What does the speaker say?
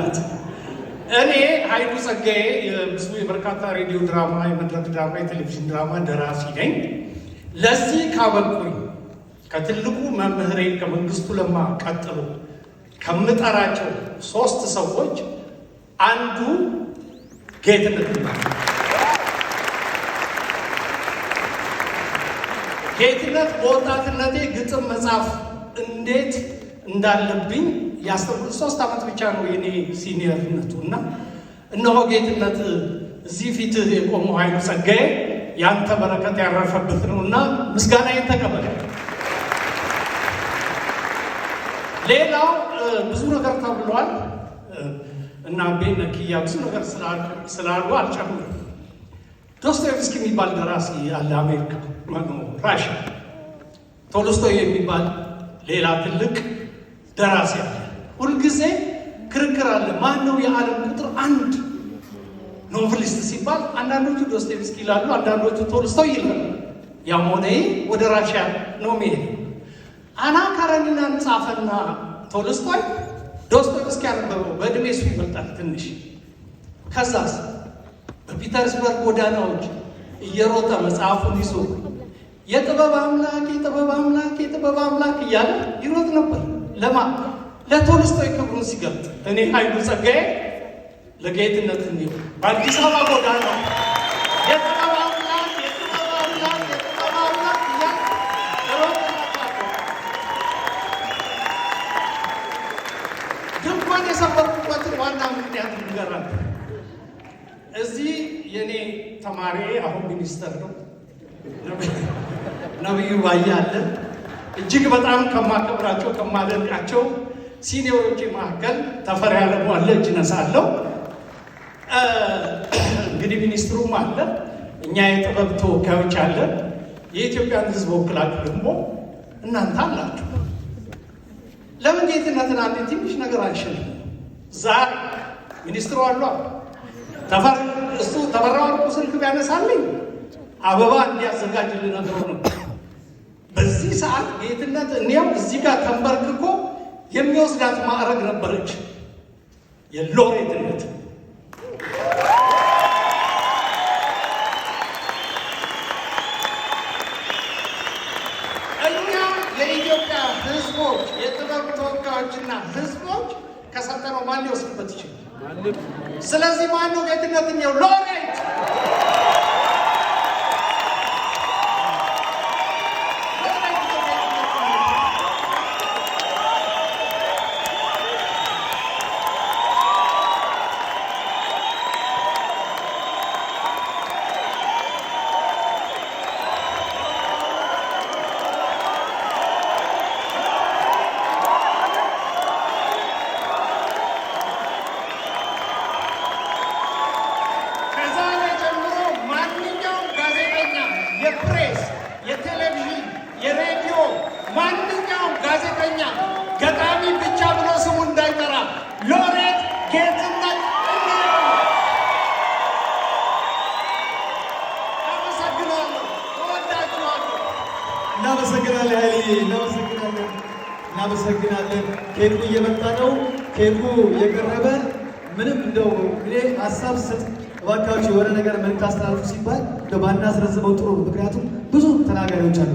ማለት እኔ ኃይሉ ጸጋዬ ብዙ የበርካታ ሬዲዮ ድራማ፣ የመድረክ ድራማ፣ የቴሌቪዥን ድራማ ደራሲ ነኝ። ለዚህ ካበቁኝ ከትልቁ መምህሬ ከመንግስቱ ለማ ቀጥሎ ከምጠራቸው 3 ሰዎች አንዱ ጌትነት ነው። ጌትነት በወጣትነቴ ግጥም መጻፍ እንዴት እንዳለብኝ ያስተምሩ 3 ዓመት ብቻ ነው የኔ ሲኒየርነቱ እና እነሆ ጌትነት እዚህ ፊት የቆመው ኃይሉ ጸጋዬ ያንተ በረከት ያረፈበት ነውና ምስጋናዬን ተቀበል። ሌላው ብዙ ነገር ተብሏል እና ቤነኪያ ብዙ ነገር ስላሉ አልጨምርም። ዶስቶየቭስኪ የሚባል ደራሲ አለ አሜሪካ ራሽያ። ቶልስቶይ የሚባል ሌላ ትልቅ ደራሲ አለ። ሁልጊዜ ክርክር አለ። ማን ነው የዓለም ቁጥር 1 ኖቨሊስት ሲባል አንዳንዶቹ ዶስቶየቭስኪ ይላሉ፣ አንዳንዶቹ ቶልስቶይ ይላሉ። ያም ሆነ ወደ ራሽያ ነው የሚሄደው። አና ካረኒናን ጻፈና ቶልስቶይ ዶስቶየቭስኪ ያነበበው በእድሜ እሱ ይበልጣል ትንሽ። ከዛስ በፒተርስበርግ ጎዳናዎች እየሮጠ መጽሐፉን ይዞ የጥበብ አምላክ የጥበብ አምላክ የጥበብ አምላክ እያለ ይሮጥ ነበር። ለቶልስቶይ ክብሩን ሲገልጥ እኔ ኃይሉ ጸጋዬ ለጌትነት እንዲሁ በአዲስ አበባ ጎዳና የጥበብ አምላክ የጥበብ አምላክ የጥበብ አምላክ እያለ ሮጥ ነበር። ድንኳን የሰበርኩበትን ዋና ምክንያት ንገራል። እዚህ የኔ ተማሪ አሁን ሚኒስተር ነው ነብዩ ባየ አለ። እጅግ በጣም ከማከብራቸው ከማደንቃቸው ሲኒዮሮች መካከል ተፈሪ አለሙ አለ። እጅ ነሳለሁ። እንግዲህ ሚኒስትሩም አለ። እኛ የጥበብ ተወካዮች አለ። የኢትዮጵያን ሕዝብ ወክላችሁ ደግሞ እናንተ አላችሁ። ለምን ጌትነትን አንድ ትንሽ ነገር አይሸልም? ዛሬ ሚኒስትሩ አሉ እሱ ተፈራ ወርቁ ስልክ ቢያነሳልኝ አበባ እንዲያዘጋጅልን ነግሮ ነው። በዚህ ሰዓት ጌትነት እኔም እዚህ ጋር ተንበርክኮ የሚወስዳት ማዕረግ ነበረች የሎሬትነት። እኛ የኢትዮጵያ ህዝቦች የጥበብ ተወካዮችና ህዝቦች ከሰጠነው ማን ሊወስድበት ይችላል? ስለዚህ ማን ነው ጌትነት ነው ሎሬት? የፕሬስ፣ የቴሌቪዥን፣ የሬዲዮ ማንኛውም ጋዜጠኛ ገጣሚ ብቻ ብሎ ስሙ እንዳይጠራ ሎሬት ጌትነት አመሰግናለሁ። እወዳችኋለሁ። እናመሰግናለን ኃይሌ፣ እናመሰግናለን። ኬኩ እየመጣ ነው። ኬኩ የቀረበ ምንም እንደው እኔ ሀሳብ ስጥ እባካችሁ የሆነ ነገር መልዕክት አስተላልፉ ሲባል እንደው ባናስረዝመው ጥሩ ነው። ምክንያቱም ብዙ ተናጋሪዎች አሉ።